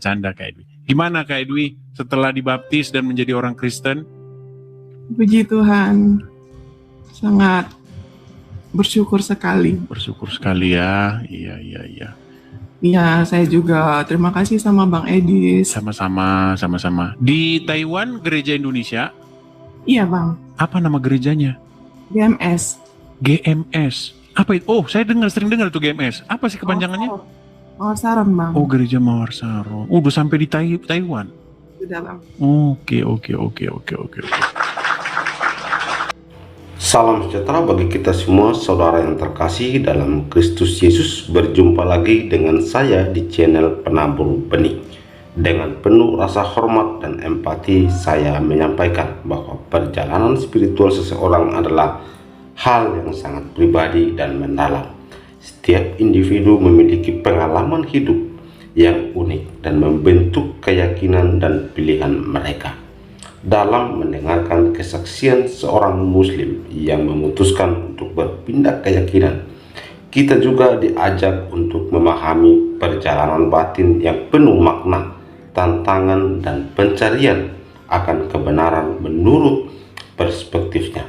bercanda Kak Edwi. Gimana Kak Edwi setelah dibaptis dan menjadi orang Kristen? Puji Tuhan, sangat bersyukur sekali. Bersyukur sekali ya. Iya. Ya, saya juga terima kasih sama Bang Edis. Sama-sama. Di Taiwan, gereja Indonesia? Iya Bang. Apa nama gerejanya? GMS. GMS. Apa itu? Oh, saya sering dengar tuh GMS. Apa sih kepanjangannya? Mawar Saron Bang. Oh, gereja Mawar Saron. Udah sampai di Taiwan? Sudah Bang. Oke. Salam sejahtera bagi kita semua, saudara yang terkasih dalam Kristus Yesus. Berjumpa lagi dengan saya di channel Penabur Benih. Dengan penuh rasa hormat dan empati, saya menyampaikan bahwa perjalanan spiritual seseorang adalah hal yang sangat pribadi dan mendalam. Setiap individu memiliki pengalaman hidup yang unik dan membentuk keyakinan dan pilihan mereka. Dalam mendengarkan kesaksian seorang muslim yang memutuskan untuk berpindah keyakinan, kita juga diajak untuk memahami perjalanan batin yang penuh makna, tantangan, dan pencarian akan kebenaran menurut perspektifnya.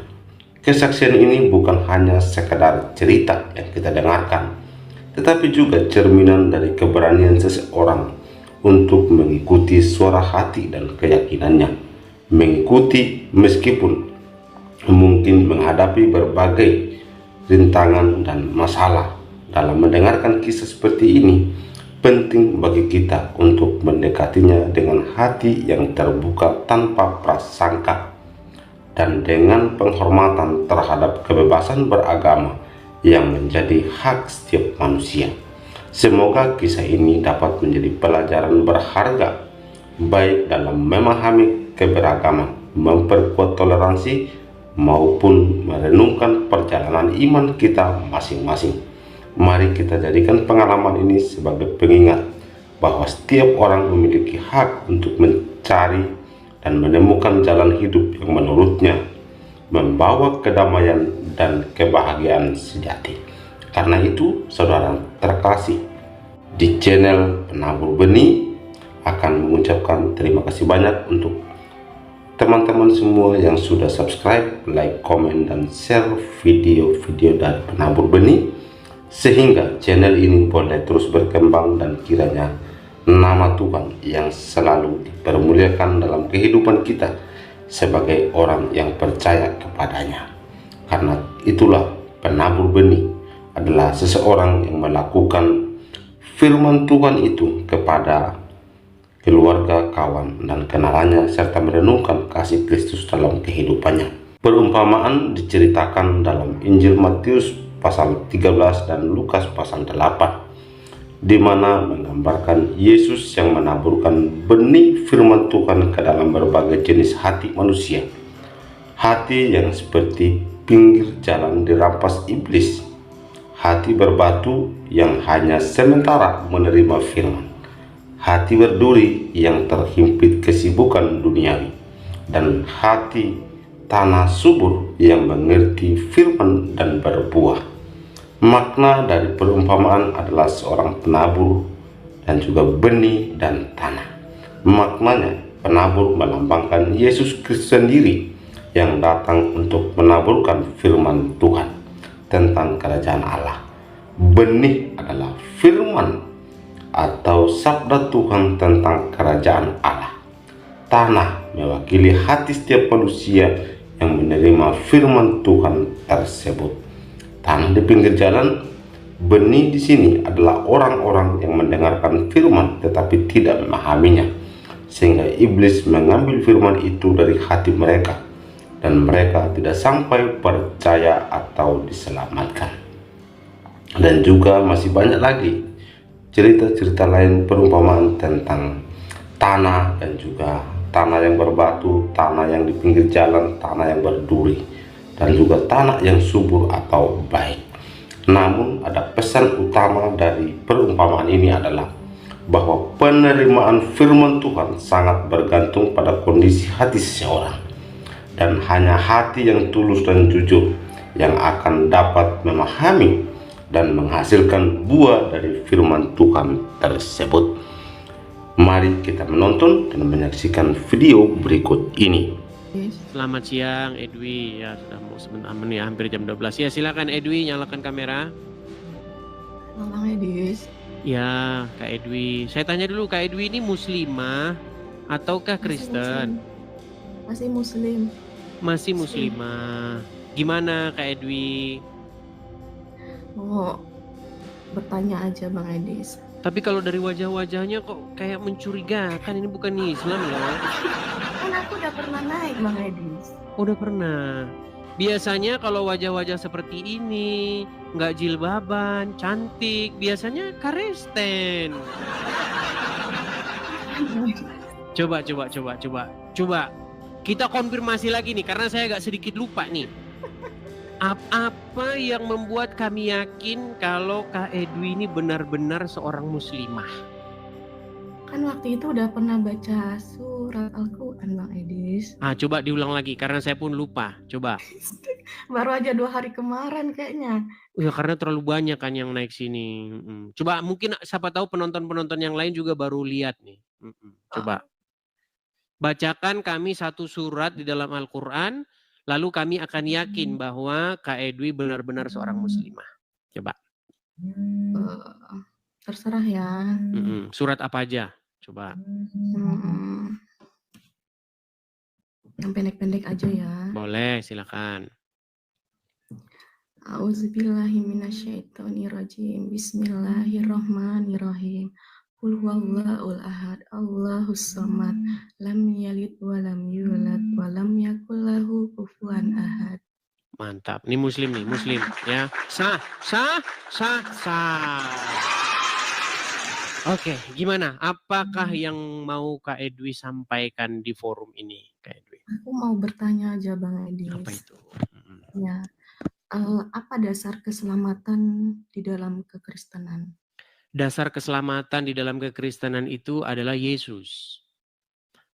Kesaksian ini bukan hanya sekedar cerita yang kita dengarkan, tetapi juga cerminan dari keberanian seseorang untuk mengikuti suara hati dan keyakinannya. Mengikuti meskipun mungkin menghadapi berbagai rintangan dan masalah. Dalam mendengarkan kisah seperti ini, penting bagi kita untuk mendekatinya dengan hati yang terbuka tanpa prasangka dan dengan penghormatan terhadap kebebasan beragama yang menjadi hak setiap manusia. Semoga kisah ini dapat menjadi pelajaran berharga, baik dalam memahami keberagaman, memperkuat toleransi, maupun merenungkan perjalanan iman kita masing-masing. Mari kita jadikan pengalaman ini sebagai pengingat bahwa setiap orang memiliki hak untuk mencari dan menemukan jalan hidup yang menurutnya membawa kedamaian dan kebahagiaan sejati. Karena itu, saudara terkasih, di channel Penabur Benih akan mengucapkan terima kasih banyak untuk teman-teman semua yang sudah subscribe, like, komen, dan share video-video dari Penabur Benih, sehingga channel ini boleh terus berkembang dan kiranya nama Tuhan yang selalu dipermuliakan dalam kehidupan kita sebagai orang yang percaya kepadanya. Karena itulah Penabur Benih adalah seseorang yang melakukan firman Tuhan itu kepada keluarga, kawan, dan kenalannya, serta merenungkan kasih Kristus dalam kehidupannya. Perumpamaan diceritakan dalam Injil Matius pasal 13 dan Lukas pasal 8, di mana menggambarkan Yesus yang menaburkan benih firman Tuhan ke dalam berbagai jenis hati manusia. Hati yang seperti pinggir jalan dirampas iblis, hati berbatu yang hanya sementara menerima firman, hati berduri yang terhimpit kesibukan duniawi, dan hati tanah subur yang mengerti firman dan berbuah. Makna dari perumpamaan adalah seorang penabur dan juga benih dan tanah. Maknanya, penabur melambangkan Yesus Kristus sendiri yang datang untuk menaburkan firman Tuhan tentang kerajaan Allah. Benih adalah firman atau sabda Tuhan tentang kerajaan Allah. Tanah mewakili hati setiap manusia yang menerima firman Tuhan tersebut. Tanah di pinggir jalan, benih di sini adalah orang-orang yang mendengarkan firman tetapi tidak memahaminya, sehingga iblis mengambil firman itu dari hati mereka dan mereka tidak sampai percaya atau diselamatkan. Dan juga masih banyak lagi cerita-cerita lain perumpamaan tentang tanah dan juga tanah yang berbatu, tanah yang di pinggir jalan, tanah yang berduri, dan juga tanah yang subur atau baik. Namun ada pesan utama dari perumpamaan ini adalah bahwa penerimaan firman Tuhan sangat bergantung pada kondisi hati seseorang, dan hanya hati yang tulus dan jujur yang akan dapat memahami dan menghasilkan buah dari firman Tuhan tersebut. Mari kita menonton dan menyaksikan video berikut ini. Selamat siang Edwi, ya sudah mau sebentar nih, hampir jam 12. Ya silakan Edwi, nyalakan kamera. Bang Edis. Ya Kak Edwi, saya tanya dulu, Kak Edwi ini muslimah ataukah Kristen? Masih muslim. Masih muslimah. Gimana Kak Edwi? Mau bertanya aja Bang Edis. Tapi kalau dari wajah-wajahnya kok kayak mencurigakan, ini bukan Islam loh. Kan aku udah pernah naik Bang Edis. Udah pernah. Biasanya kalau wajah-wajah seperti ini, nggak jilbaban, cantik, biasanya Kristen. Coba. Kita konfirmasi lagi nih, karena saya agak sedikit lupa nih. Apa yang membuat kami yakin kalau Kak Edwi ini benar-benar seorang muslimah? Kan waktu itu udah pernah baca surat Al-Quran Bang Edis. Coba diulang lagi, karena saya pun lupa. Coba. Baru aja 2 hari kemarin kayaknya. Ya karena terlalu banyak kan yang naik sini. Coba mungkin siapa tahu penonton-penonton yang lain juga baru lihat nih. Coba. Bacakan kami satu surat di dalam Al-Quran, lalu kami akan yakin bahwa Kak Edwi benar-benar seorang muslimah. Coba. Terserah ya. Surat apa aja? Coba. Yang pendek-pendek aja ya. Boleh, silakan. A'udzubillahiminasyaitonirrajim. Bismillahirrahmanirrahim. Qul huwallahul ahad, Allahus samad, lam yalid wa lam yulad wa lam yakul lahu kufuwan ahad. Mantap. Ini muslim ya. Sah. Oke, gimana? Apakah yang mau Kak Edwi sampaikan di forum ini, Kak Edwi? Aku mau bertanya aja Bang Edis. Apa itu? Ya. Apa dasar keselamatan di dalam kekristenan? Dasar keselamatan di dalam kekristenan itu adalah Yesus.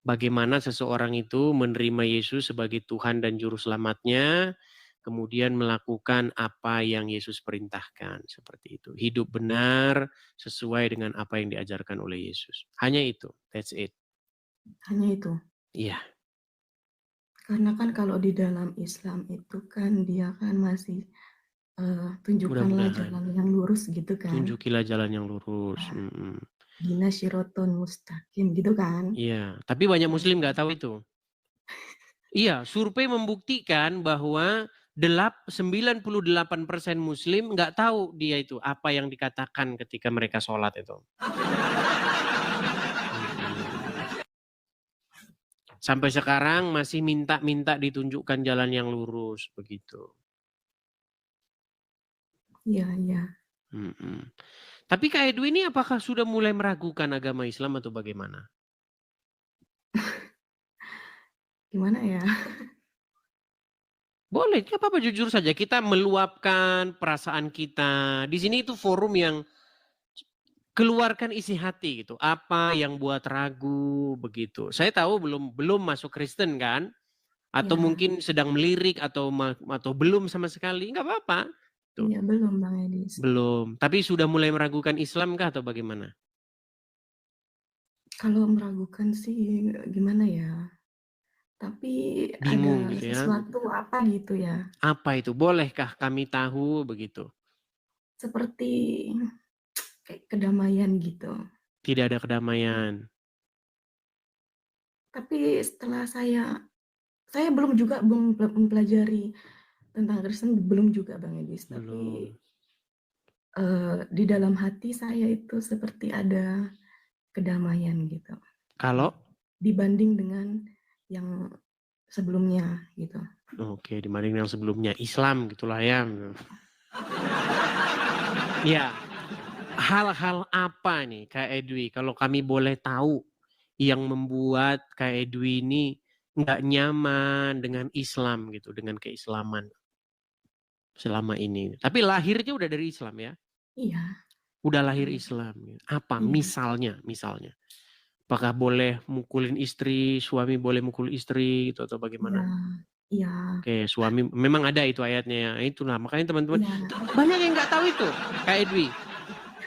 Bagaimana seseorang itu menerima Yesus sebagai Tuhan dan Juru Selamatnya, kemudian melakukan apa yang Yesus perintahkan. Seperti itu. Hidup benar sesuai dengan apa yang diajarkan oleh Yesus. Hanya itu. That's it. Hanya itu? Iya. Karena kan kalau di dalam Islam itu kan dia kan masih tunjukkanlah jalan yang lurus gitu kan. Tunjukilah jalan yang lurus. Dina Shiraton Mustaqim gitu kan. Iya, tapi banyak muslim nggak tahu itu. Iya, survei membuktikan bahwa 98% muslim nggak tahu dia itu apa yang dikatakan ketika mereka sholat itu. Sampai sekarang masih minta ditunjukkan jalan yang lurus begitu. Iya. Tapi Kak Edwi ini apakah sudah mulai meragukan agama Islam atau bagaimana? Gimana ya? Boleh, nggak apa-apa, jujur saja. Kita meluapkan perasaan kita. Di sini itu forum yang keluarkan isi hati gitu. Apa yang buat ragu begitu. Saya tahu belum masuk Kristen kan? Atau mungkin sedang melirik atau belum sama sekali. Nggak apa-apa. Iya, belum Bang Edis. Belum. Tapi sudah mulai meragukan Islam kah atau bagaimana? Kalau meragukan sih gimana ya? Tapi bingung ada gitu ya? Sesuatu apa gitu ya? Apa itu? Bolehkah kami tahu begitu? Seperti kayak kedamaian gitu. Tidak ada kedamaian. Tapi setelah saya belum mempelajari tentang Kristen, belum juga Bang Edis. Tapi di dalam hati saya itu seperti ada kedamaian gitu. Kalau? Dibanding dengan yang sebelumnya gitu. Oke, dibanding yang sebelumnya. Islam gitulah ya. Ya, hal-hal apa nih Kak Edwi kalau kami boleh tahu yang membuat Kak Edwi ini nggak nyaman dengan Islam gitu, dengan keislaman selama ini. Tapi lahirnya udah dari Islam ya? Iya. Udah lahir Islam. Apa? Misalnya. Apakah boleh mukulin istri, suami boleh mukul istri gitu atau bagaimana? Iya. Oke, suami memang ada itu ayatnya ya. Itulah makanya teman-teman banyak yang nggak tahu itu, Kak Edwi.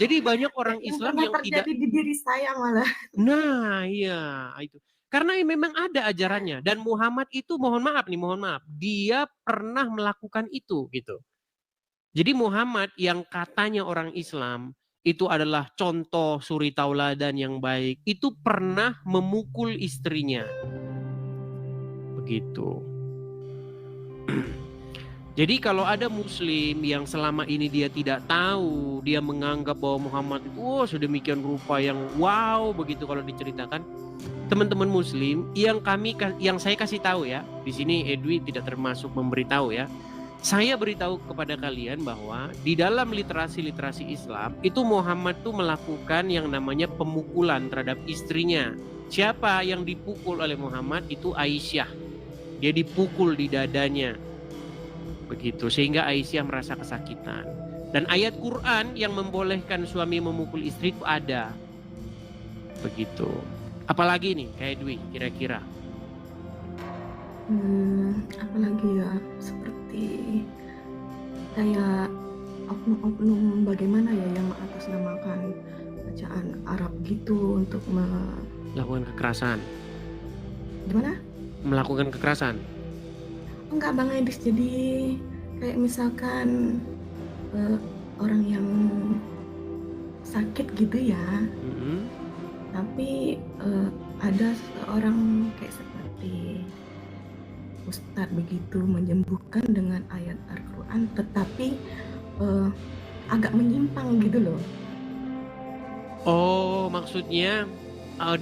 Jadi banyak orang Yang Islam pernah yang tidak. terjadi di diri saya malah. Nah, iya itu. Karena memang ada ajarannya dan Muhammad itu mohon maaf, dia pernah melakukan itu gitu. Jadi Muhammad yang katanya orang Islam itu adalah contoh suri tauladan yang baik, itu pernah memukul istrinya. Begitu. Jadi kalau ada muslim yang selama ini dia tidak tahu, dia menganggap bahwa Muhammad itu sedemikian rupa yang wow begitu kalau diceritakan, teman-teman muslim yang saya kasih tahu ya, di sini Edwi tidak termasuk memberitahu ya. Saya beritahu kepada kalian bahwa di dalam literasi Islam itu Muhammad tuh melakukan yang namanya pemukulan terhadap istrinya. Siapa yang dipukul oleh Muhammad? Itu Aisyah. Dia dipukul di dadanya. Begitu, sehingga Aisyah merasa kesakitan. Dan ayat Quran yang membolehkan suami memukul istri itu ada. Begitu. Apalagi nih kayak Dwi kira-kira? Apalagi ya, seperti kayak oknum-oknum bagaimana ya yang mengatasnamakan bacaan Arab gitu untuk Melakukan kekerasan. gimana? Melakukan kekerasan. Enggak Bang Edis, jadi kayak misalkan orang yang sakit gitu ya, tapi ada seorang kayak seperti Ustadz begitu menyembuhkan dengan ayat Al-Quran, tetapi agak menyimpang gitu loh. Oh, maksudnya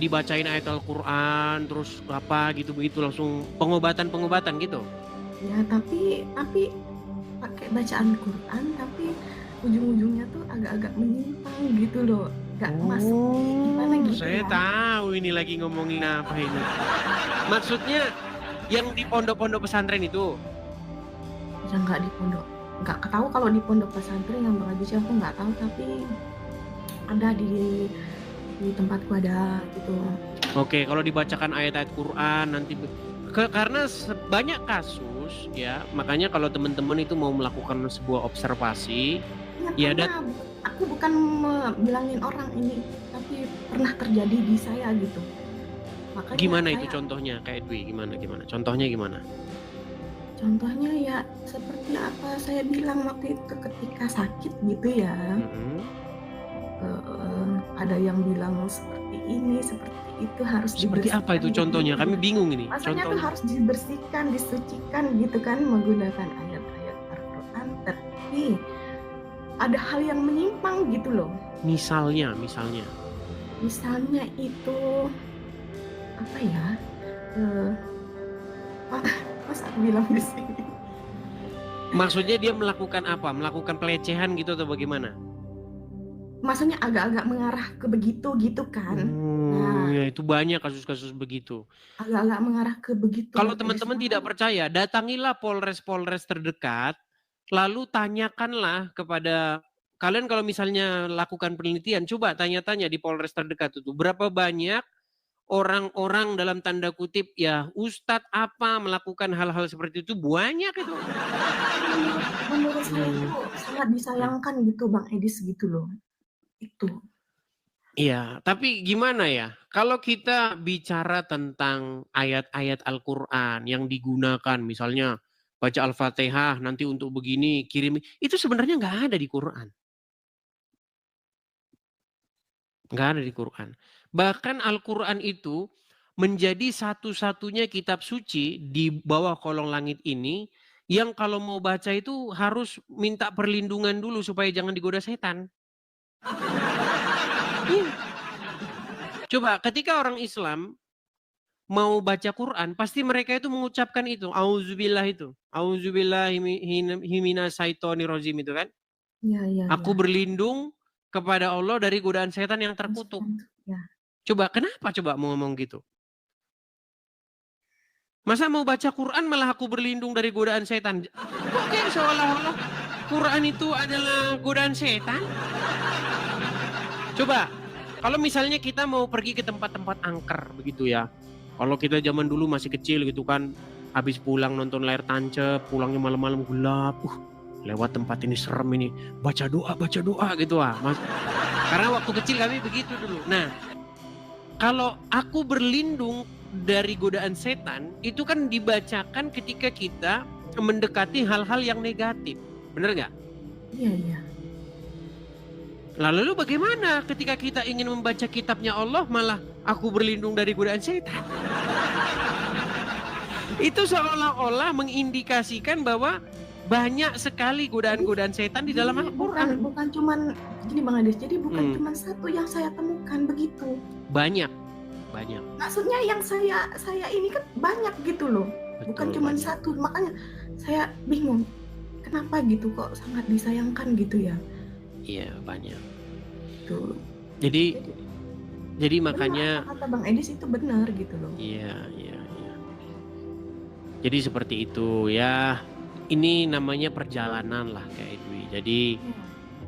dibacain ayat Al-Quran terus apa gitu begitu langsung pengobatan gitu. Ya, tapi pakai bacaan Quran, tapi ujung-ujungnya tuh agak-agak menyimpang gitu loh, nggak masuk gimana gitu Saya ya. tahu ini lagi ngomongin apa ini. Maksudnya yang di pondok-pondok pesantren itu? Ya nggak di pondok, nggak tahu kalau di pondok pesantren yang Bang Edis aku nggak tahu, tapi ada di tempatku ada gitu. Oke, kalau dibacakan ayat-ayat Quran nanti karena banyak kasus ya, makanya kalau teman-teman itu mau melakukan sebuah observasi ya aku bukan bilangin orang ini, tapi pernah terjadi di saya gitu. Makanya gimana itu contohnya kayak Dwi, gimana contohnya gimana? Contohnya ya seperti apa saya bilang waktu itu ketika sakit gitu ya. Ada yang bilang seperti ini, seperti itu harus seperti dibersihkan. Apa itu contohnya? Kami bingung ini. Maksudnya tuh harus dibersihkan, disucikan gitu kan menggunakan ayat-ayat Al-Quran, tapi ada hal yang menyimpang gitu loh. Misalnya itu apa ya? Mas aku bilang di sini. Maksudnya dia melakukan apa? Melakukan pelecehan gitu atau bagaimana? Maksudnya agak-agak mengarah ke begitu gitu kan. Nah, ya itu banyak kasus-kasus begitu. Agak-agak mengarah ke begitu. Kalau teman-teman tidak percaya, datangilah polres terdekat, lalu tanyakanlah kepada kalian kalau misalnya lakukan penelitian, coba tanya-tanya di polres terdekat itu berapa banyak orang-orang dalam tanda kutip ya ustadz apa melakukan hal-hal seperti itu, banyak itu. Menurut saya itu sangat disayangkan gitu Bang Edis gitu loh. Itu. Iya, tapi gimana ya? Kalau kita bicara tentang ayat-ayat Al-Quran yang digunakan, misalnya baca Al-Fatihah nanti untuk begini, kirim, itu sebenarnya nggak ada di Quran. Nggak ada di Quran. Bahkan Al-Quran itu menjadi satu-satunya kitab suci di bawah kolong langit ini yang kalau mau baca itu harus minta perlindungan dulu supaya jangan digoda setan. Coba ketika orang Islam mau baca Quran, pasti mereka itu mengucapkan itu, auzubillah itu. Auzubillahi minasyaitonirrajim itu kan? Ya. Aku berlindung kepada Allah dari godaan setan yang terkutuk. Ya. Coba kenapa mau ngomong gitu? Masa mau baca Quran malah aku berlindung dari godaan setan? Kok kayak seolah-olah Quran itu adalah godaan setan? Coba, kalau misalnya kita mau pergi ke tempat-tempat angker begitu ya. Kalau kita zaman dulu masih kecil gitu kan, habis pulang nonton layar tancap, pulangnya malam-malam gelap. Lewat tempat ini serem ini, baca doa gitu ah. Karena waktu kecil kami begitu dulu. Nah, kalau aku berlindung dari godaan setan, itu kan dibacakan ketika kita mendekati hal-hal yang negatif. Bener nggak? Iya, iya. Lalu bagaimana ketika kita ingin membaca kitabnya Allah, malah aku berlindung dari godaan setan? Itu seolah-olah mengindikasikan bahwa banyak sekali godaan-godaan setan di dalam Jadi Al-Quran. bukan cuman gini Bang Adis, jadi bukan Hmm. cuman satu yang saya temukan begitu. Banyak. Maksudnya yang saya ini kan banyak gitu loh. Bukan Betul, cuman banyak. satu, makanya saya bingung. Kenapa gitu kok sangat disayangkan gitu ya? Iya, banyak. Tuh. Jadi Benar, makanya kata Bang Edis itu benar gitu loh. iya. Jadi seperti itu ya. Ini namanya perjalanan lah Kak Edwi. Jadi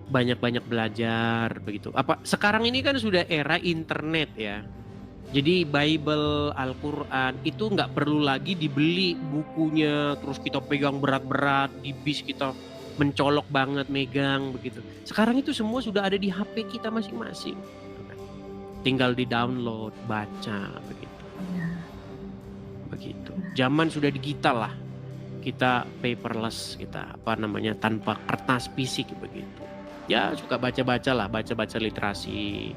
banyak-banyak belajar begitu. Sekarang ini kan sudah era internet ya. Jadi Bible, Al-Quran itu nggak perlu lagi dibeli bukunya, terus kita pegang berat-berat, di bis kita mencolok banget megang begitu. Sekarang itu semua sudah ada di HP kita masing-masing. Tinggal di-download, baca begitu. Iya. Begitu. Zaman sudah digital lah. Kita paperless, kita tanpa kertas fisik begitu. Ya suka baca-baca lah, baca-baca literasi.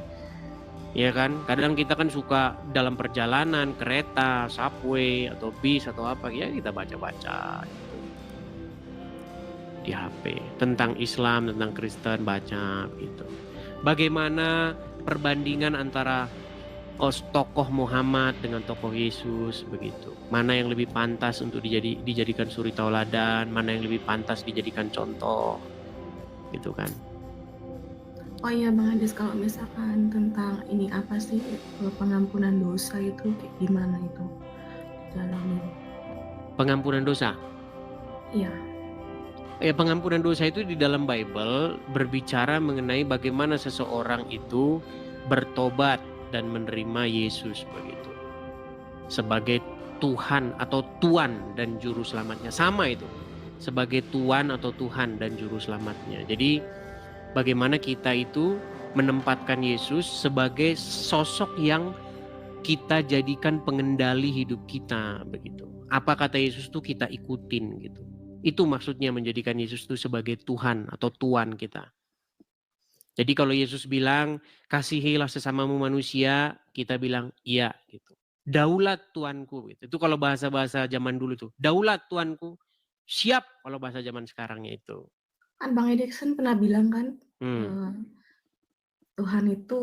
Ya kan, kadang kita kan suka dalam perjalanan, kereta, subway, atau bis, atau apa, ya kita baca-baca gitu. Di HP. Tentang Islam, tentang Kristen, baca gitu. Bagaimana perbandingan antara tokoh Muhammad dengan tokoh Yesus begitu. Mana yang lebih pantas untuk dijadikan suri tauladan, mana yang lebih pantas dijadikan contoh. Gitu kan. Oh iya Bang Adis, kalau misalkan tentang ini apa sih pengampunan dosa itu kayak gimana itu jalanin? Pengampunan dosa. Iya. Pengampunan dosa itu di dalam Bible berbicara mengenai bagaimana seseorang itu bertobat dan menerima Yesus begitu sebagai Tuhan atau Tuan dan Juru Selamatnya. Sama itu, sebagai Tuan atau Tuhan dan Juru Selamatnya. Jadi bagaimana kita itu menempatkan Yesus sebagai sosok yang kita jadikan pengendali hidup kita begitu. Apa kata Yesus itu kita ikutin gitu. Itu maksudnya menjadikan Yesus itu sebagai Tuhan atau Tuan kita. Jadi kalau Yesus bilang, kasihilah sesamamu manusia, kita bilang iya gitu. Daulat Tuanku gitu. Itu kalau bahasa-bahasa zaman dulu tuh. Daulat Tuanku, siap kalau bahasa zaman sekarangnya itu. Kan Bang Edison pernah bilang kan, Tuhan itu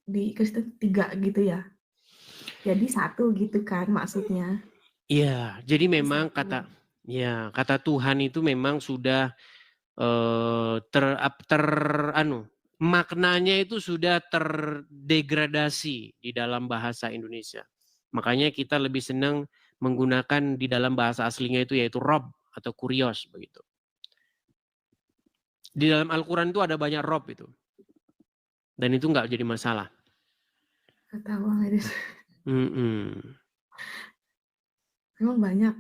di Kristen 3 gitu ya. Jadi 1 gitu kan maksudnya. Iya, jadi memang Satu. kata Tuhan itu memang sudah maknanya itu sudah terdegradasi di dalam bahasa Indonesia. Makanya kita lebih senang menggunakan di dalam bahasa aslinya itu yaitu Rob atau Kurios begitu. Di dalam Al-Quran itu ada banyak Rob itu. Dan itu nggak jadi masalah. Kata Bang Edison. Memang banyak.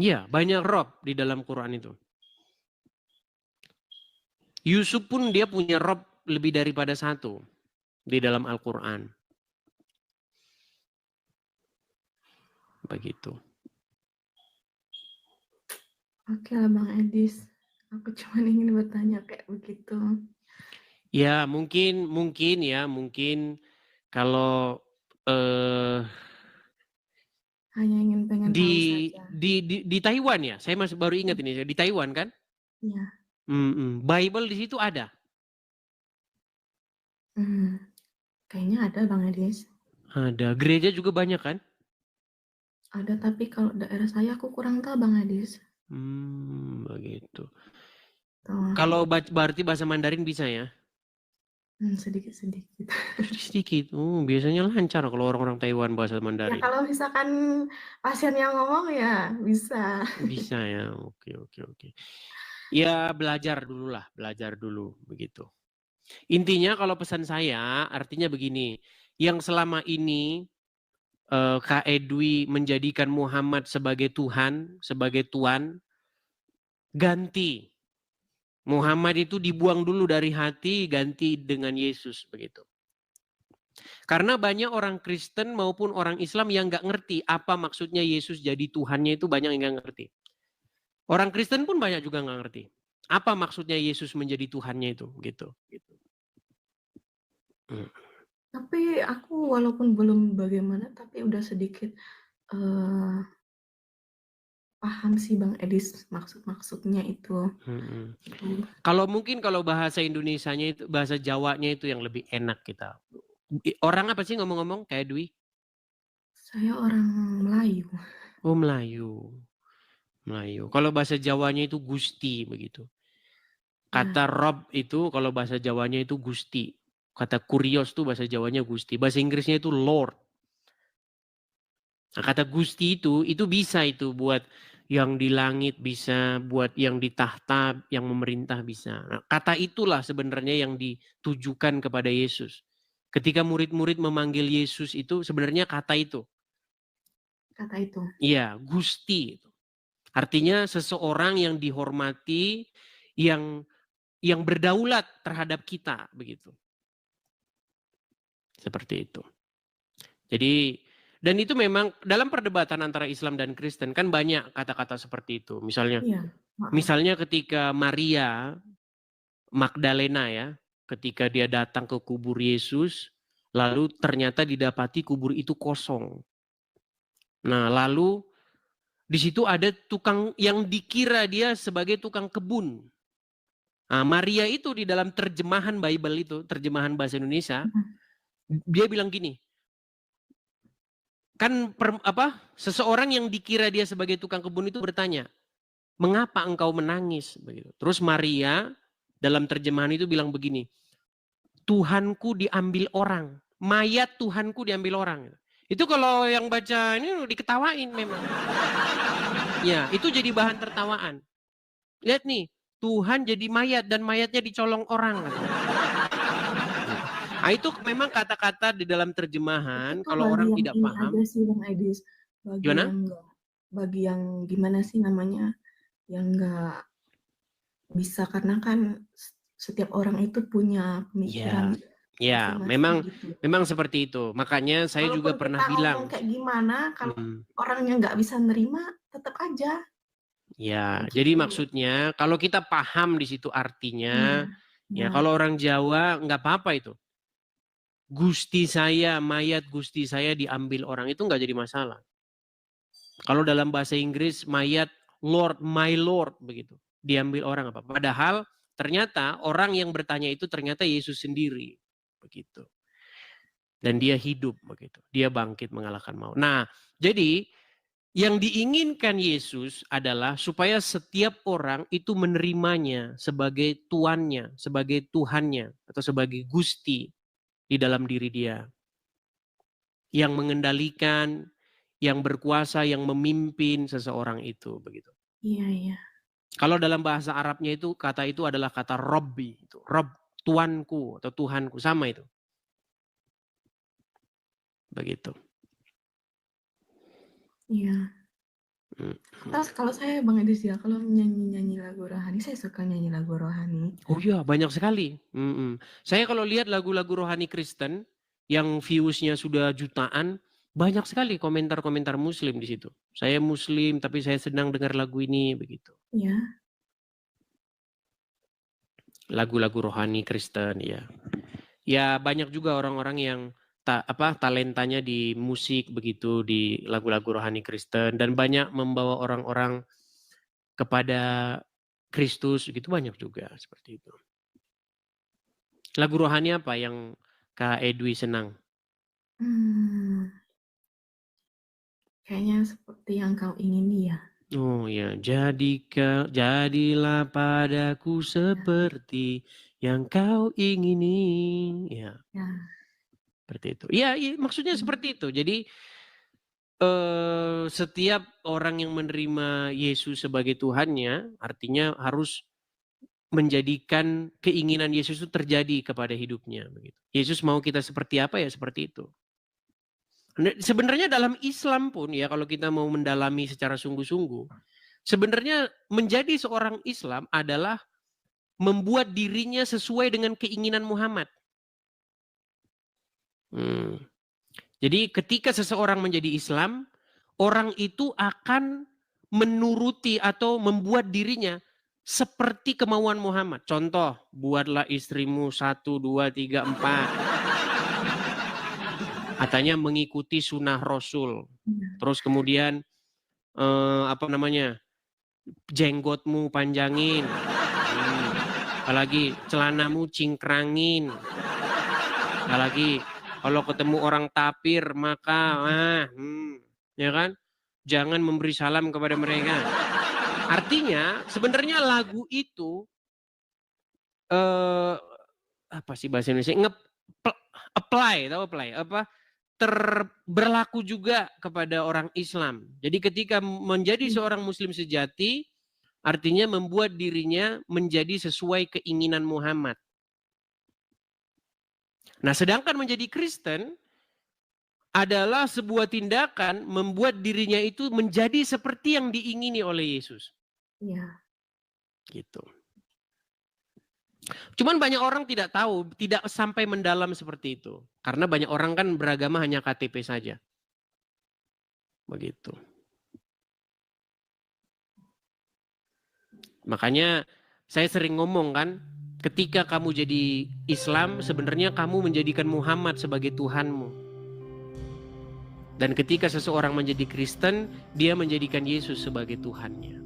Iya, banyak Rob di dalam Quran itu. Yusuf pun dia punya Rob lebih daripada 1 di dalam Al-Quran. Begitu. Oke lah Bang Edis. Aku cuma ingin bertanya kayak begitu. Ya mungkin kalau hanya pengen tahu saja. Di Taiwan ya, saya masih baru ingat ini di Taiwan kan? Iya. Bible di situ ada. Kayaknya ada Bang Edis. Ada, gereja juga banyak kan? Ada, tapi kalau daerah saya aku kurang tahu Bang Edis. Begitu. Tuh. Kalau berarti bahasa Mandarin bisa ya? Sedikit-sedikit. Sedikit. Biasanya lancar kalau orang-orang Taiwan bahasa Mandarin. Ya kalau misalkan pasien yang ngomong ya bisa. Bisa ya. Oke. Ya belajar dulu begitu. Intinya kalau pesan saya artinya begini, yang selama ini Kak Edwi menjadikan Muhammad sebagai Tuhan, sebagai Tuan, ganti. Muhammad itu dibuang dulu dari hati, ganti dengan Yesus begitu. Karena banyak orang Kristen maupun orang Islam yang nggak ngerti apa maksudnya Yesus jadi Tuhannya, itu banyak yang nggak ngerti. Orang Kristen pun banyak juga nggak ngerti apa maksudnya Yesus menjadi Tuhannya itu, gitu. Tapi aku walaupun belum bagaimana, tapi udah sedikit paham sih Bang Edis maksudnya itu. Kalau mungkin kalau bahasa Indonesianya itu, bahasa Jawanya itu yang lebih enak kita. Orang apa sih ngomong-ngomong kayak Dwi? Saya orang Melayu. Oh, Melayu. Kalau bahasa Jawanya itu Gusti begitu. Kata Rob itu kalau bahasa Jawanya itu Gusti. Kata Kurios tuh bahasa Jawanya Gusti. Bahasa Inggrisnya itu Lord. Nah, kata Gusti itu bisa itu buat yang di langit, bisa buat yang di tahta, yang memerintah bisa. Nah, kata itulah sebenarnya yang ditujukan kepada Yesus. Ketika murid-murid memanggil Yesus itu sebenarnya kata itu. Kata itu. Iya, Gusti. Artinya seseorang yang dihormati, yang berdaulat terhadap kita begitu. Seperti itu. Jadi, dan itu memang dalam perdebatan antara Islam dan Kristen kan banyak kata-kata seperti itu. Misalnya ketika Maria Magdalena ya, ketika dia datang ke kubur Yesus, lalu ternyata didapati kubur itu kosong. Nah, lalu di situ ada tukang yang dikira dia sebagai tukang kebun. Nah, Maria itu di dalam terjemahan Bible itu, terjemahan bahasa Indonesia, dia bilang gini, kan seseorang yang dikira dia sebagai tukang kebun itu bertanya, mengapa engkau menangis? Begitu. Terus Maria dalam terjemahan itu bilang begini, Tuhanku diambil orang, mayat Tuhanku diambil orang. Itu kalau yang baca ini diketawain memang. Ya, itu jadi bahan tertawaan. Lihat nih, Tuhan jadi mayat dan mayatnya dicolong orang. Nah, itu memang kata-kata di dalam terjemahan, kalau orang tidak paham. Aja sih Bang Edis. Bagi yang gimana sih namanya, yang nggak bisa, karena kan setiap orang itu punya pemikiran. Ya, memang seperti itu. Makanya saya walaupun juga pernah bilang kayak gimana, kalau orangnya nggak bisa nerima, tetap aja. Ya, jadi maksudnya kalau kita paham di situ artinya, ya kalau orang Jawa nggak apa-apa itu. Gusti saya, mayat Gusti saya diambil orang, itu nggak jadi masalah. Kalau dalam bahasa Inggris mayat Lord, my Lord begitu, diambil orang apa? Padahal ternyata orang yang bertanya itu ternyata Yesus sendiri begitu. Dan dia hidup begitu. Dia bangkit mengalahkan maut. Nah, jadi yang diinginkan Yesus adalah supaya setiap orang itu menerimanya sebagai tuannya, sebagai Tuhannya, atau sebagai Gusti di dalam diri dia. Yang mengendalikan, yang berkuasa, yang memimpin seseorang itu begitu. Iya. Kalau dalam bahasa Arabnya itu kata itu adalah kata Robbi, itu Rob, tuanku atau Tuhanku, sama itu. Begitu. Iya. Terus kalau saya Bang Edis ya, kalau nyanyi lagu rohani, saya suka nyanyi lagu rohani. Oh iya, banyak sekali. Saya kalau lihat lagu-lagu rohani Kristen yang views-nya sudah jutaan, banyak sekali komentar-komentar Muslim di situ. Saya Muslim, tapi saya senang dengar lagu ini, begitu. Iya. Lagu-lagu rohani Kristen, ya. Ya banyak juga orang-orang yang talentanya di musik begitu, di lagu-lagu rohani Kristen, dan banyak membawa orang-orang kepada Kristus, gitu banyak juga seperti itu. Lagu rohani apa yang Kak Edwi senang? Kayaknya seperti yang kau ingini ya. Oh ya, jadilah padaku seperti yang kau ingini. Ya. Seperti itu. Iya, maksudnya seperti itu. Jadi setiap orang yang menerima Yesus sebagai Tuhannya, artinya harus menjadikan keinginan Yesus itu terjadi kepada hidupnya. Begitu. Yesus mau kita seperti apa ya seperti itu. Sebenarnya dalam Islam pun ya, kalau kita mau mendalami secara sungguh-sungguh, sebenarnya menjadi seorang Islam adalah membuat dirinya sesuai dengan keinginan Muhammad. Jadi ketika seseorang menjadi Islam, orang itu akan menuruti atau membuat dirinya seperti kemauan Muhammad. Contoh, buatlah istrimu 1, 2, 3, 4. Katanya mengikuti sunnah Rasul. Terus kemudian jenggotmu panjangin. Apalagi celanamu cingkrangin. Apalagi kalau ketemu orang tapir maka ya kan? Jangan memberi salam kepada mereka. Artinya sebenarnya lagu itu apa sih bahasa Indonesia? Berlaku juga kepada orang Islam. Jadi ketika menjadi seorang Muslim sejati, artinya membuat dirinya menjadi sesuai keinginan Muhammad. Nah, sedangkan menjadi Kristen adalah sebuah tindakan membuat dirinya itu menjadi seperti yang diingini oleh Yesus. Iya. Gitu. Cuman banyak orang tidak tahu, tidak sampai mendalam seperti itu. Karena banyak orang kan beragama hanya KTP saja. Begitu. Makanya saya sering ngomong kan, ketika kamu jadi Islam, sebenarnya kamu menjadikan Muhammad sebagai Tuhanmu. Dan ketika seseorang menjadi Kristen, dia menjadikan Yesus sebagai Tuhannya.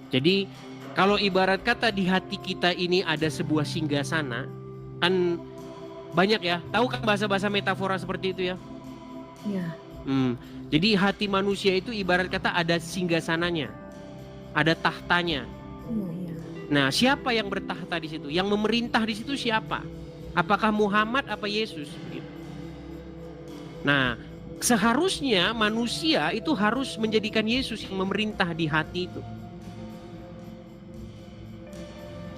Jadi, kalau ibarat kata di hati kita ini ada sebuah singgasana, kan banyak ya, tahu kan bahasa-bahasa metafora seperti itu ya? Iya. Jadi hati manusia itu ibarat kata ada singgasananya, ada tahtanya. Iya. Nah, siapa yang bertahta di situ? Yang memerintah di situ siapa? Apakah Muhammad apa Yesus? Gitu. Nah, seharusnya manusia itu harus menjadikan Yesus yang memerintah di hati itu.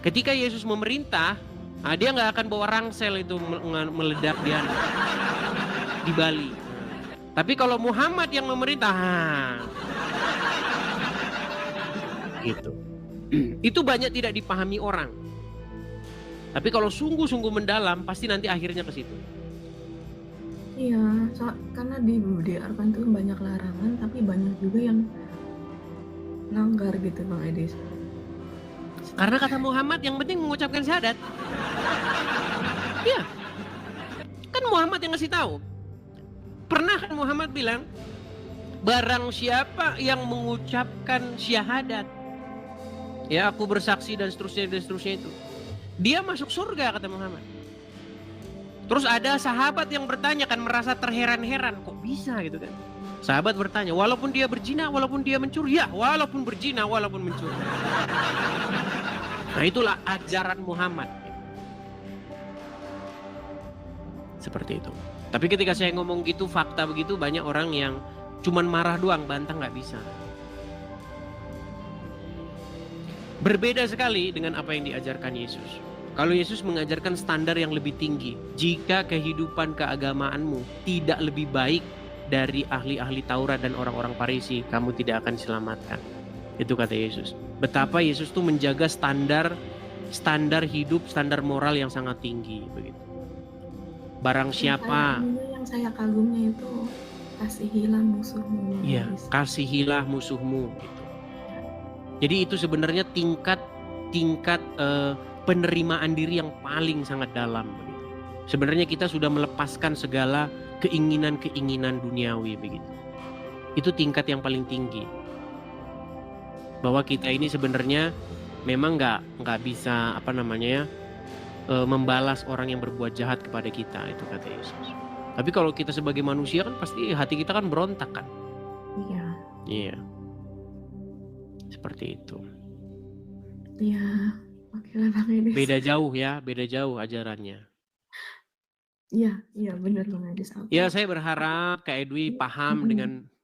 Ketika Yesus memerintah, dia nggak akan bawa rangsel itu meledak di Bali. Tapi kalau Muhammad yang memerintah, gitu. Itu banyak tidak dipahami orang. Tapi kalau sungguh-sungguh mendalam, pasti nanti akhirnya ke situ. Iya, karena di BDR kan tuh banyak larangan, tapi banyak juga yang langgar gitu Bang Edis. Karena kata Muhammad yang penting mengucapkan syahadat. Iya. Kan Muhammad yang ngasih tahu. Pernah kan Muhammad bilang, barang siapa yang mengucapkan syahadat, ya aku bersaksi dan seterusnya itu, dia masuk surga kata Muhammad. Terus ada sahabat yang bertanya kan, merasa terheran-heran, kok bisa gitu kan. Sahabat bertanya, walaupun dia berzina, walaupun dia mencuri, ya walaupun berzina, walaupun mencuri. Nah itulah ajaran Muhammad. Seperti itu. Tapi ketika saya ngomong gitu, fakta begitu, banyak orang yang cuman marah doang, bantah nggak bisa. Berbeda sekali dengan apa yang diajarkan Yesus. Kalau Yesus mengajarkan standar yang lebih tinggi. Jika kehidupan keagamaanmu tidak lebih baik dari ahli-ahli Taurat dan orang-orang Farisi, kamu tidak akan diselamatkan. Itu kata Yesus. Betapa Yesus tuh menjaga standar hidup, standar moral yang sangat tinggi begitu. Barang siapa yang saya kagumnya itu kasihilah musuhmu. Iya, kasihilah musuhmu gitu. Jadi itu sebenarnya tingkat penerimaan diri yang paling sangat dalam begitu. Sebenarnya kita sudah melepaskan segala keinginan-keinginan duniawi begitu. Itu tingkat yang paling tinggi. Bahwa kita ini sebenarnya memang nggak bisa membalas orang yang berbuat jahat kepada kita, itu kata Yesus. Tapi kalau kita sebagai manusia kan pasti hati kita kan berontak kan. Iya. Seperti itu. Iya. Oke lah Bang Edis. Beda jauh ajarannya. Iya benar Bang Edis. Ya saya berharap Kak Edwi paham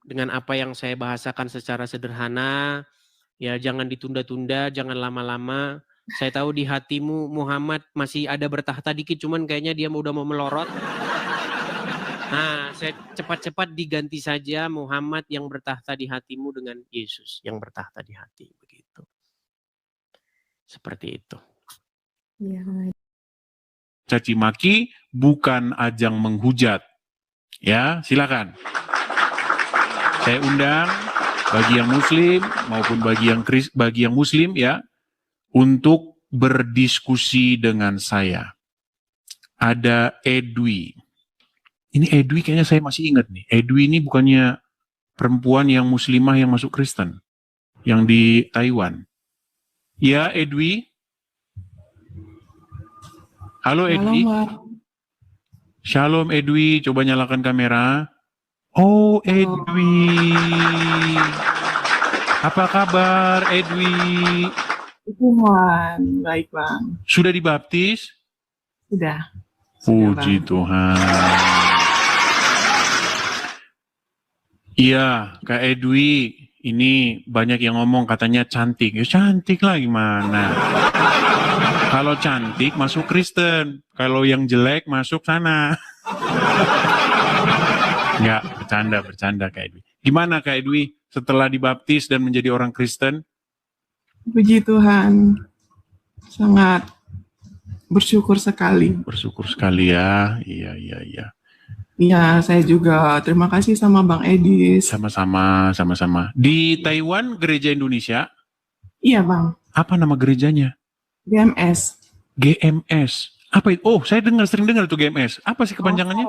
dengan apa yang saya bahasakan secara sederhana. Ya jangan ditunda-tunda, jangan lama-lama. Saya tahu di hatimu Muhammad masih ada bertahta dikit, cuman kayaknya dia udah mau melorot. Nah, saya cepat-cepat diganti saja Muhammad yang bertahta di hatimu dengan Yesus yang bertahta di hati, begitu. Seperti itu. Iya, Bang Edi. Caci maki bukan ajang menghujat. Ya, silakan. Saya undang bagi yang muslim maupun bagi yang muslim ya untuk berdiskusi dengan saya. Ada Edwi. Ini Edwi kayaknya saya masih ingat nih. Edwi ini bukannya perempuan yang muslimah yang masuk Kristen, yang di Taiwan. Ya, Edwi. Halo Edwi. Shalom Edwi, coba nyalakan kamera. Oh Edwi. Apa kabar Edwi? Tuhan, baik Bang. Sudah dibaptis? Sudah. Puji Tuhan. Iya, Kak Edwi, ini banyak yang ngomong katanya cantik. Ya cantik lah gimana. Kalau cantik masuk Kristen, kalau yang jelek masuk sana. Enggak, bercanda Kak Edwi. Gimana Kak Edwi setelah dibaptis dan menjadi orang Kristen? Puji Tuhan, sangat bersyukur sekali. Bersyukur sekali ya, iya. Ya, saya juga terima kasih sama Bang Edis. Sama-sama. Di Taiwan, gereja Indonesia? Iya Bang, Apa nama gerejanya? GMS. GMS. Apa itu? Oh, saya sering dengar itu GMS. Apa sih kepanjangannya?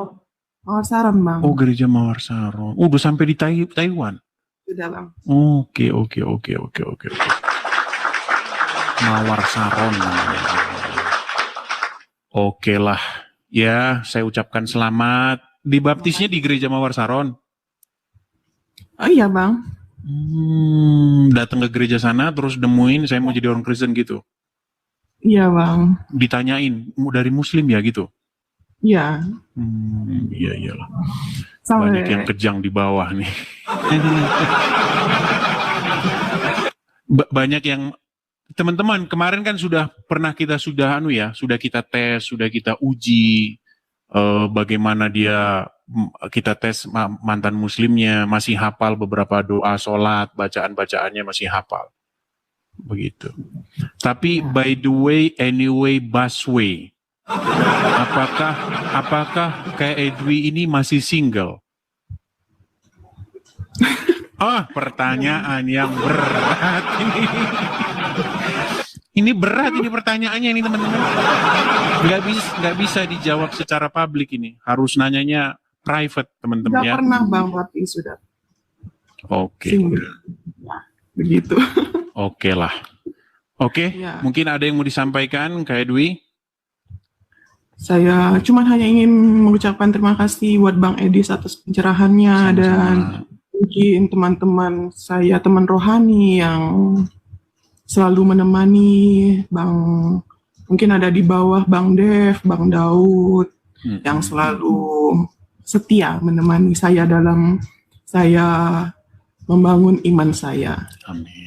Mawar Saron Bang. Oh, gereja Mawar Saron. Udah sampai di Taiwan. Sudah Bang. Oke. Mawar Saron namanya. Oke lah. Ya, saya ucapkan selamat. Dibaptisnya di gereja Mawar Saron. Oh iya Bang. Datang ke gereja sana terus nemuin saya mau jadi orang Kristen gitu. Iya Bang. Ditanyain, dari Muslim ya gitu. Iya. Iyalah. Sampai Banyak yang kejang di bawah nih. Banyak yang teman-teman kemarin kan sudah kita tes, sudah kita uji bagaimana kita tes mantan muslimnya, masih hafal beberapa doa sholat, bacaan-bacaannya masih hafal. Begitu. Tapi by the way, anyway, busway. Apakah kayak Edwi ini masih single? Pertanyaan yang berat ini. Ini berat ini pertanyaannya ini teman-teman. Nggak bisa dijawab secara publik ini. Harus nanyanya private teman-teman ya. Tidak pernah Bang, tapi sudah. Oke. Begitu. Oke lah. Oke, Ya. mungkin ada yang mau disampaikan Kak Edwi? Saya cuma hanya ingin mengucapkan terima kasih buat Bang Edis atas pencerahannya. Sama-sama. Dan mungkin teman-teman saya, teman rohani yang selalu menemani Bang, mungkin ada di bawah Bang Dev, Bang Daud, yang selalu setia menemani saya dalam saya membangun iman saya. Amin.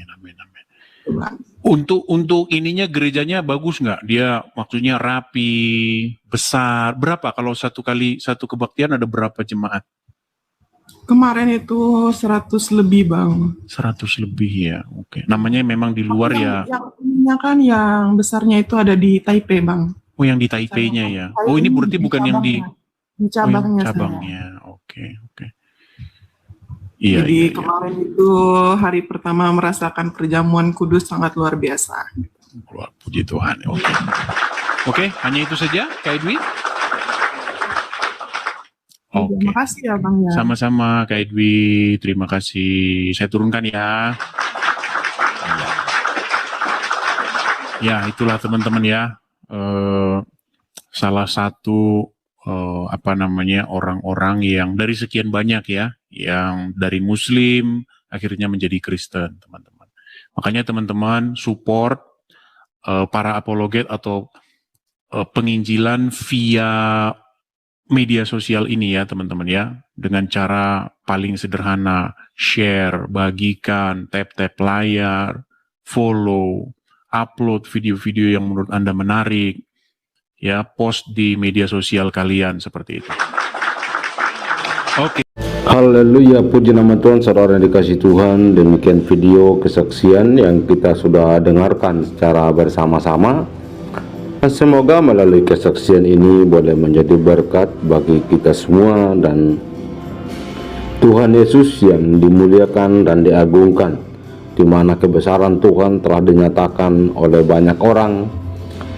Bang. Untuk ininya gerejanya bagus nggak? Dia maksudnya rapi, besar. Berapa kalau satu kebaktian ada berapa jemaat? Kemarin itu 100 lebih Bang. 100 lebih ya. Oke. Namanya memang di luar ya. Yang besarnya itu ada di Taipei Bang. Oh, yang di Taipei-nya ya. Oh, ini berarti bukan yang di cabangnya. Cabangnya. Oke. Iya. Jadi kemarin itu hari pertama merasakan perjamuan kudus sangat luar biasa. Puji Tuhan. Oke, hanya itu saja Kak Edwi. Oke. Terima kasih ya Bang ya. Sama-sama Kak Edwi, terima kasih. Saya turunkan ya. Ya, itulah teman-teman ya. Salah satu orang-orang yang dari sekian banyak ya, yang dari Muslim akhirnya menjadi Kristen, teman-teman. Makanya teman-teman support para apologet atau penginjilan via media sosial ini ya teman-teman ya, dengan cara paling sederhana, share, bagikan, tap-tap layar, follow, upload video-video yang menurut Anda menarik, ya post di media sosial kalian seperti itu. Oke. Haleluya, puji nama Tuhan. Saudara yang dikasih Tuhan, demikian video kesaksian yang kita sudah dengarkan secara bersama-sama. Semoga melalui kesaksian ini boleh menjadi berkat bagi kita semua, dan Tuhan Yesus yang dimuliakan dan diagungkan, di mana kebesaran Tuhan telah dinyatakan oleh banyak orang,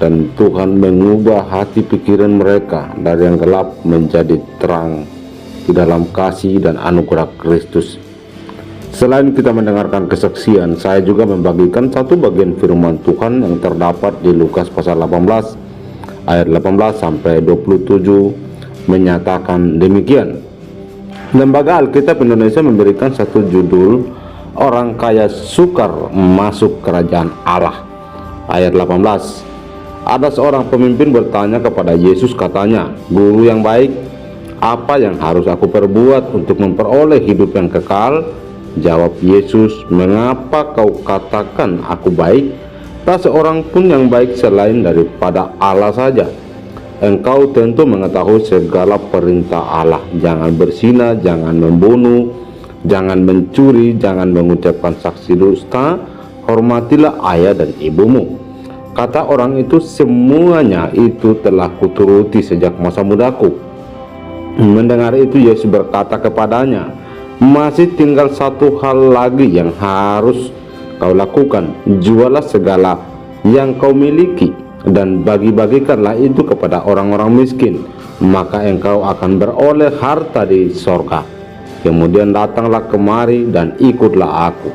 dan Tuhan mengubah hati pikiran mereka dari yang gelap menjadi terang di dalam kasih dan anugerah Kristus. Selain kita mendengarkan kesaksian, saya juga membagikan satu bagian firman Tuhan yang terdapat di Lukas pasal 18 ayat 18 sampai 27 menyatakan demikian. Lembaga Alkitab Indonesia memberikan satu judul, orang kaya sukar masuk kerajaan Allah. Ayat 18, ada seorang pemimpin bertanya kepada Yesus, katanya, "Guru yang baik, apa yang harus aku perbuat untuk memperoleh hidup yang kekal?" Jawab Yesus, "Mengapa kau katakan aku baik? Tak seorang pun yang baik selain daripada Allah saja. Engkau tentu mengetahui segala perintah Allah. Jangan berzina, jangan membunuh, jangan mencuri, jangan mengucapkan saksi dusta, hormatilah ayah dan ibumu." Kata orang itu, "Semuanya itu telah kuturuti sejak masa mudaku." Mendengar itu, Yesus berkata kepadanya, "Masih tinggal satu hal lagi yang harus kau lakukan. Jualah segala yang kau miliki dan bagi-bagikanlah itu kepada orang-orang miskin, maka engkau akan beroleh harta di sorga. Kemudian datanglah kemari dan ikutlah aku."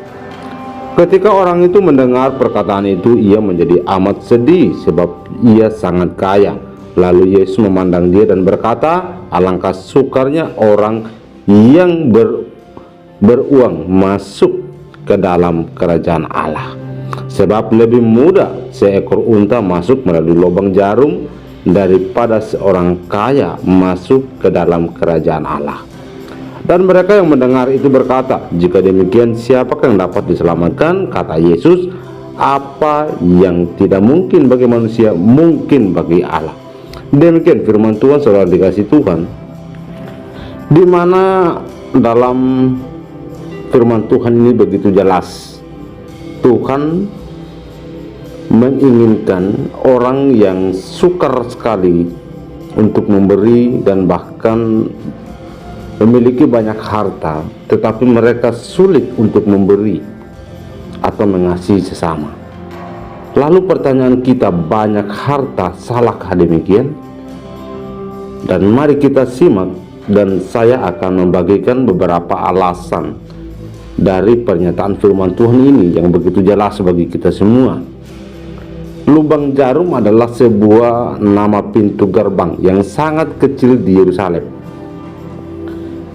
Ketika orang itu mendengar perkataan itu, ia menjadi amat sedih sebab ia sangat kaya. Lalu Yesus memandang dia dan berkata, "Alangkah sukarnya orang yang beruang masuk ke dalam kerajaan Allah. Sebab lebih mudah seekor unta masuk melalui lubang jarum daripada seorang kaya masuk ke dalam kerajaan Allah." Dan mereka yang mendengar itu berkata, "Jika demikian, siapakah yang dapat diselamatkan?" Kata Yesus, "Apa yang tidak mungkin bagi manusia, mungkin bagi Allah." Demikian firman Tuhan. Saudara dikasih Tuhan, di mana dalam firman Tuhan ini begitu jelas, Tuhan menginginkan orang yang sukar sekali untuk memberi dan bahkan memiliki banyak harta, tetapi mereka sulit untuk memberi atau mengasihi sesama. Lalu pertanyaan kita, banyak harta, salahkah demikian? Dan mari kita simak, dan saya akan membagikan beberapa alasan dari pernyataan firman Tuhan ini yang begitu jelas bagi kita semua. Lubang jarum adalah sebuah nama pintu gerbang yang sangat kecil di Yerusalem.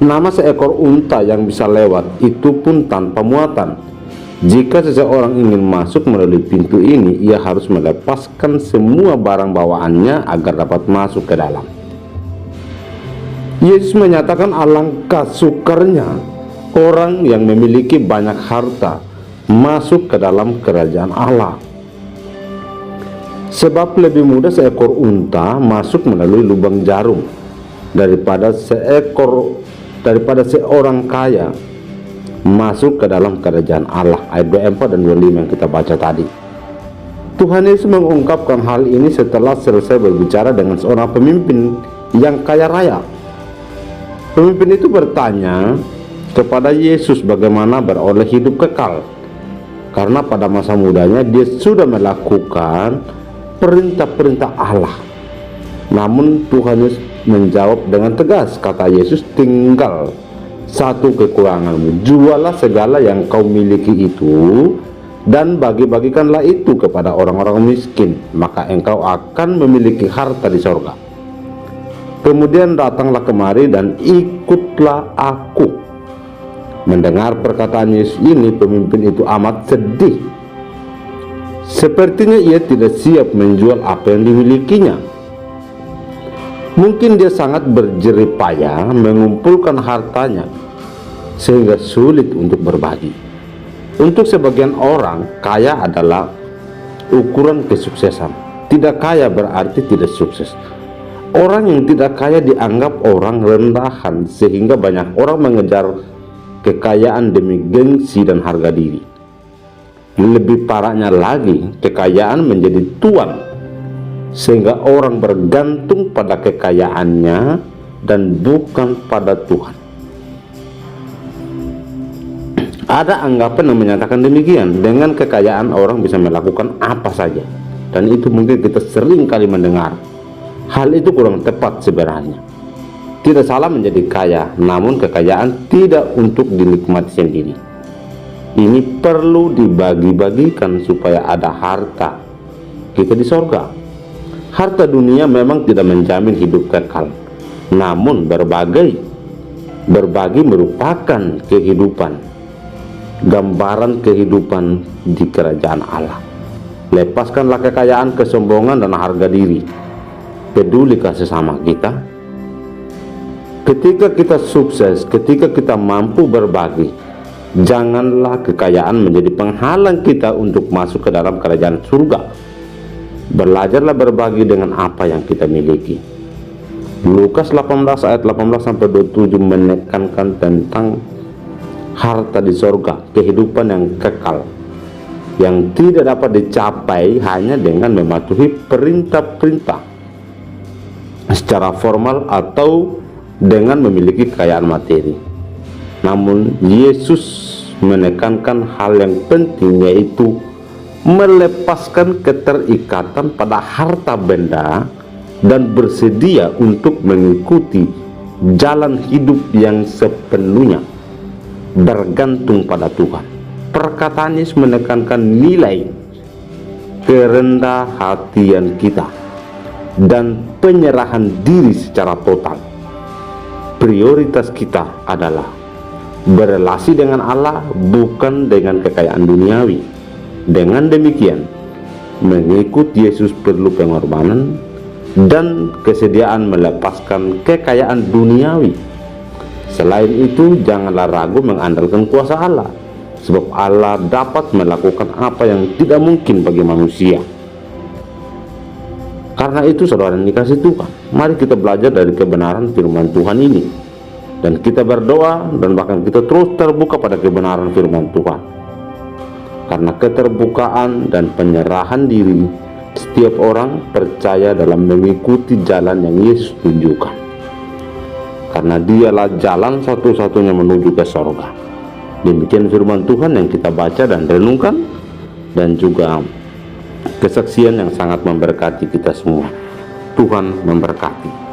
Nama seekor unta yang bisa lewat itu pun tanpa muatan. Jika seseorang ingin masuk melalui pintu ini, ia harus melepaskan semua barang bawaannya agar dapat masuk ke dalam. Yesus menyatakan alangkah sukarnya orang yang memiliki banyak harta masuk ke dalam kerajaan Allah. Sebab lebih mudah seekor unta masuk melalui lubang jarum daripada seorang kaya masuk ke dalam kerajaan Allah. Ayat 24 dan 25 yang kita baca tadi. Tuhan Yesus mengungkapkan hal ini setelah selesai berbicara dengan seorang pemimpin yang kaya raya. Pemimpin itu bertanya kepada Yesus bagaimana beroleh hidup kekal, karena pada masa mudanya dia sudah melakukan perintah-perintah Allah. Namun Tuhan Yesus menjawab dengan tegas. Kata Yesus, "Tinggal satu kekuranganmu. Jualah segala yang kau miliki itu dan bagi-bagikanlah itu kepada orang-orang miskin, maka engkau akan memiliki harta di sorga. Kemudian datanglah kemari dan ikutlah aku." Mendengar perkataan Yesus ini, pemimpin itu amat sedih. Sepertinya ia tidak siap menjual apa yang dimilikinya. Mungkin dia sangat berjerih payah mengumpulkan hartanya sehingga sulit untuk berbagi. Untuk sebagian orang, kaya adalah ukuran kesuksesan. Tidak kaya berarti tidak sukses. Orang yang tidak kaya dianggap orang rendahan, sehingga banyak orang mengejar kekayaan demi gengsi dan harga diri. Lebih parahnya lagi, kekayaan menjadi tuan, sehingga orang bergantung pada kekayaannya dan bukan pada Tuhan. Ada anggapan yang menyatakan demikian, dengan kekayaan orang bisa melakukan apa saja, dan itu mungkin kita sering kali mendengar. Hal itu kurang tepat sebenarnya. Tidak salah menjadi kaya, namun kekayaan tidak untuk dinikmati sendiri. Ini perlu dibagi-bagikan supaya ada harta kita di sorga. Harta dunia memang tidak menjamin hidup kekal, namun berbagi merupakan kehidupan, gambaran kehidupan di kerajaan Allah. Lepaskanlah kekayaan, kesombongan, dan harga diri. Pedulikah sesama kita? Ketika kita sukses, ketika kita mampu berbagi, janganlah kekayaan menjadi penghalang kita untuk masuk ke dalam kerajaan surga. Belajarlah berbagi dengan apa yang kita miliki. Lukas 18 ayat 18-27 menekankan tentang harta di sorga, kehidupan yang kekal, yang tidak dapat dicapai hanya dengan mematuhi perintah-perintah secara formal atau dengan memiliki kekayaan materi. Namun Yesus menekankan hal yang penting, yaitu melepaskan keterikatan pada harta benda dan bersedia untuk mengikuti jalan hidup yang sepenuhnya bergantung pada Tuhan. Perkataan Yesus menekankan nilai kerendahan hatian kita dan penyerahan diri secara total. Prioritas kita adalah berelasi dengan Allah, bukan dengan kekayaan duniawi. Dengan demikian, mengikut Yesus perlu pengorbanan dan kesediaan melepaskan kekayaan duniawi. Selain itu, janganlah ragu mengandalkan kuasa Allah, sebab Allah dapat melakukan apa yang tidak mungkin bagi manusia. Karena itu, saudara yang dikasihi Tuhan, mari kita belajar dari kebenaran firman Tuhan ini, dan kita berdoa dan bahkan kita terus terbuka pada kebenaran firman Tuhan. Karena keterbukaan dan penyerahan diri, setiap orang percaya dalam mengikuti jalan yang Yesus tunjukkan, karena dialah jalan satu-satunya menuju ke sorga. Demikian firman Tuhan yang kita baca dan renungkan, dan juga kesaksian yang sangat memberkati kita semua. Tuhan memberkati.